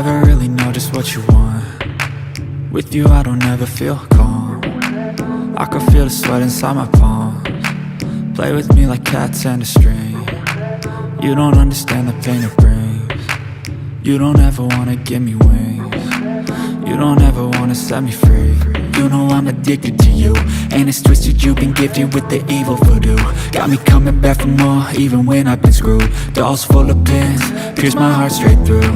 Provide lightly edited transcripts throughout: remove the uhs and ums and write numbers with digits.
never really know just what you want. With you I don't ever feel calm. I can feel the sweat inside my palms. Play with me like cats and a string. You don't understand the pain it brings. You don't ever wanna give me wings. You don't ever wanna set me free. You know I'm addicted to you, and it's twisted, you've been gifted with the evil voodoo. Got me coming back for more, even when I've been screwed. Dolls full of pins, pierce my heart straight through.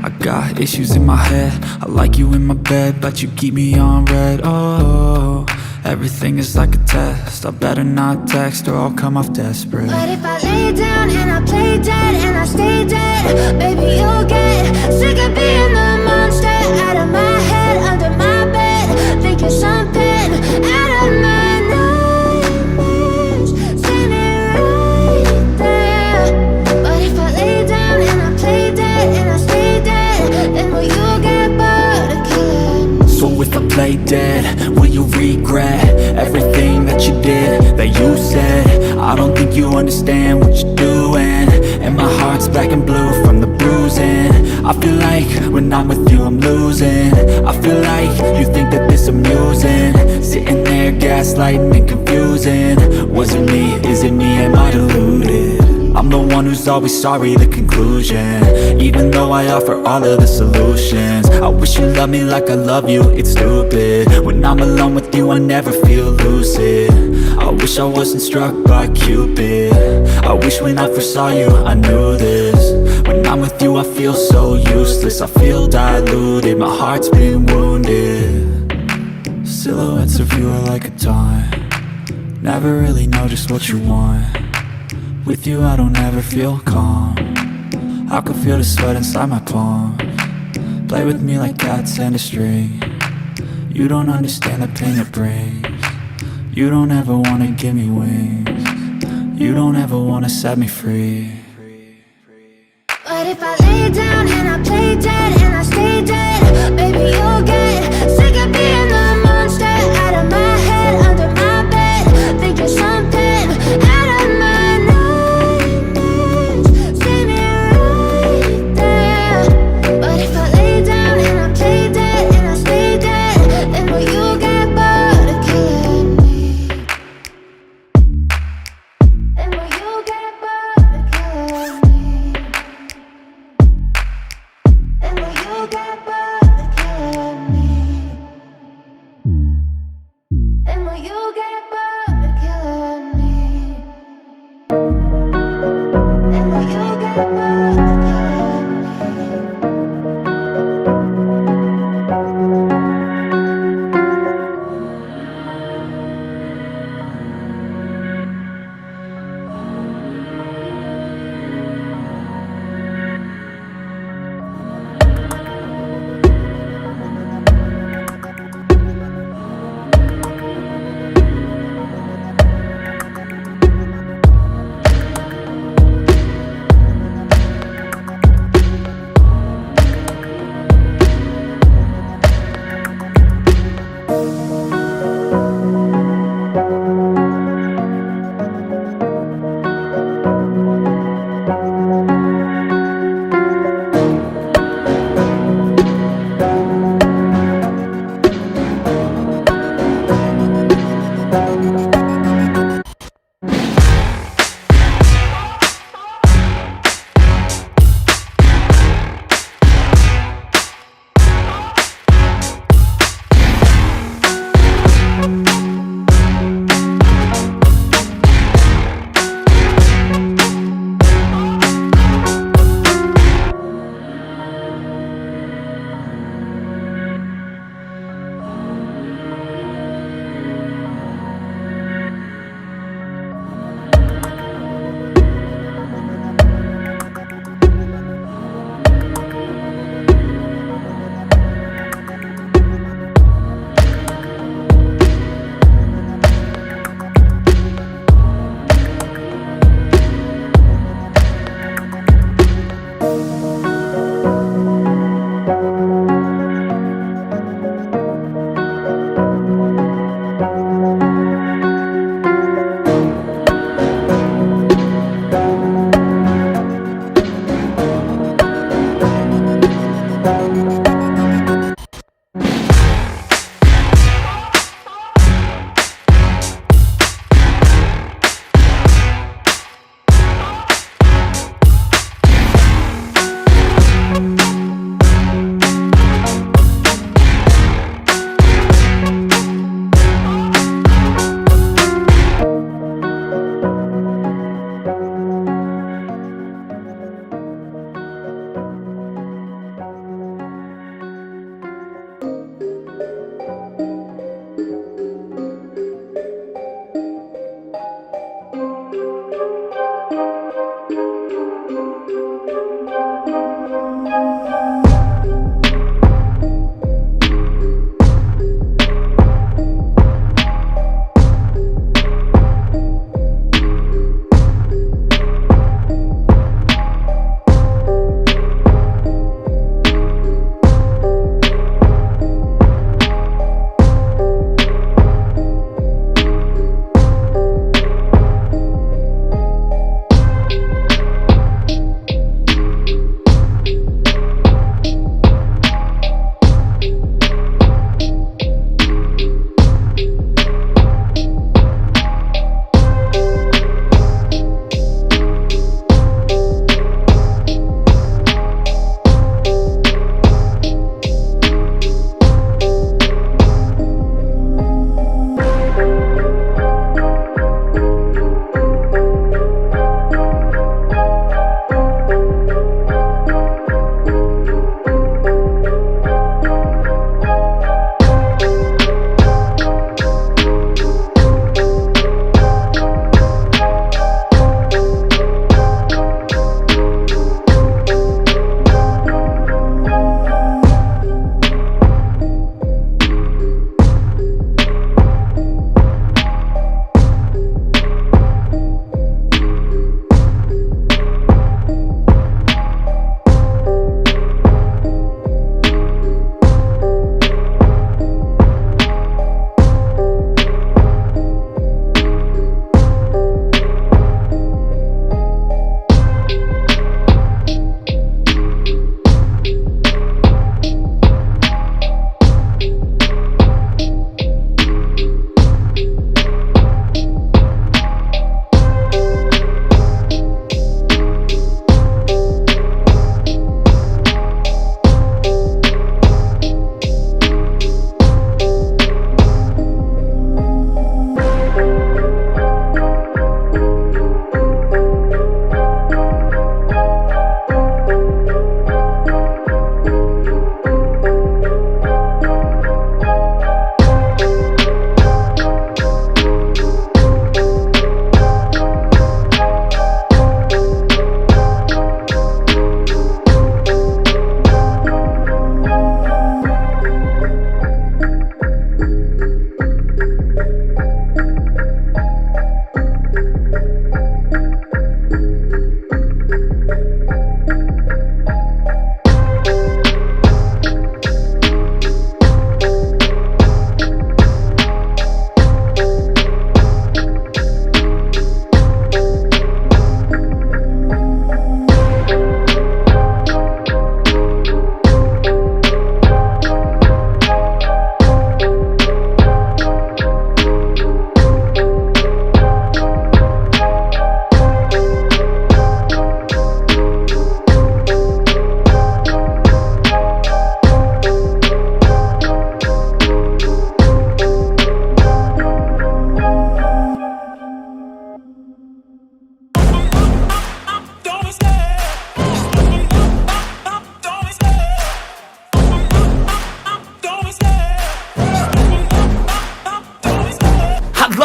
I got issues in my head, I like you in my bed, but you keep me on red. Oh, everything is like a test, I better not text or I'll come off desperate. But if I lay down and I play dead and I stay dead, baby you'll get sick of being the monster out of my head, under my bed, thinking something out of my nightmares, standing right there. But if I lay down and I play dead and I stay dead, then will you get bored of killing me? So if I play dead, will you regret everything that you did, that you said? I don't think you understand what you're doing, and my heart's black and blue from the bruising. I feel like when I'm with you I'm losing. I feel like you think that this amusing, sitting there gaslighting and confusing. Was it me? Is it me? Am I deluded? I'm the one who's always sorry, the conclusion, even though I offer all of the solutions. I wish you loved me like I love you, it's stupid. When I'm alone with you I never feel lucid. I wish I wasn't struck by Cupid. I wish when I first saw you I knew this. When I'm with you I feel so useless, I feel diluted, my heart's been wounded. Silhouettes of you are like a taunt, never really know just what you want. With you I don't ever feel calm, I can feel the sweat inside my palms. Play with me like cats and a string. You don't understand the pain it brings. You don't ever wanna give me wings. You don't ever wanna set me free. But if I lay down and I play dead and I stay dead, baby you'll get sick of being the monster out of my head, under my bed, thinking something out of my nightmares, standing right there. But if I lay down and I play dead and I stay dead, then will you get bored of killing me? Then will you get bored of killing me? And will you get bored of killing me?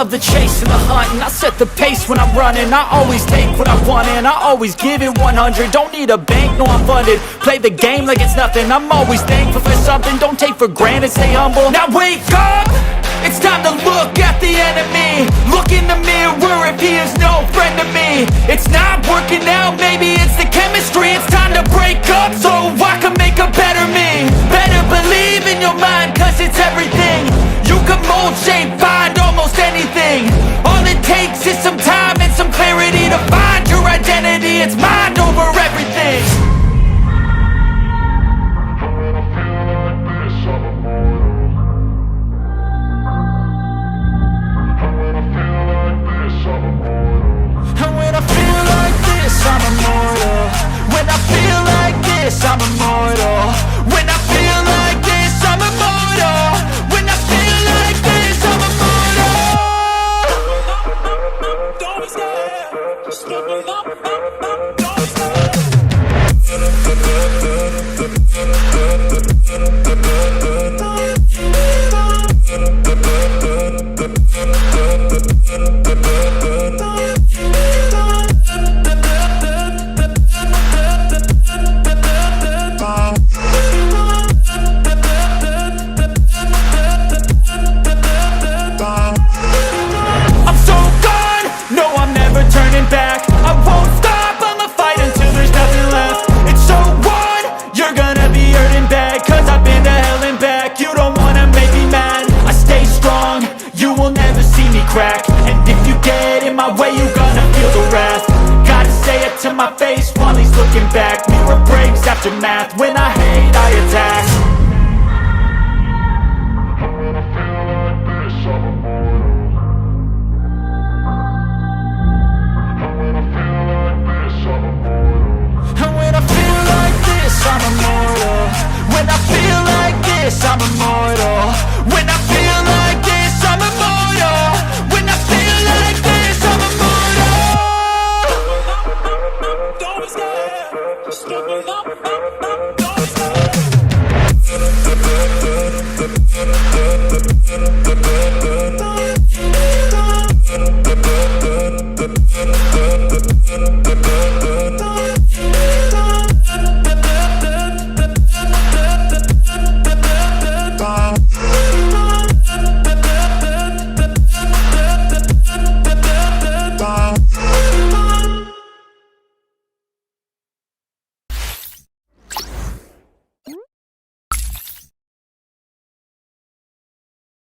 love the chase and the hunt, and I set the pace when I'm running. I always take what I want and I always give it 100. Don't need a bank, no I'm funded. Play the game like it's nothing. I'm always thankful for something. Don't take for granted, stay humble. Now wake up! It's time to look at the enemy. Look in the mirror if he is no friend to me. It's not working out, maybe it's the chemistry. It's time to break up so I can make a better me. Better believe in your mind, cause it's everything. You can mold, shape, find almost anything. All it takes is some time and some clarity to find your identity. It's mine.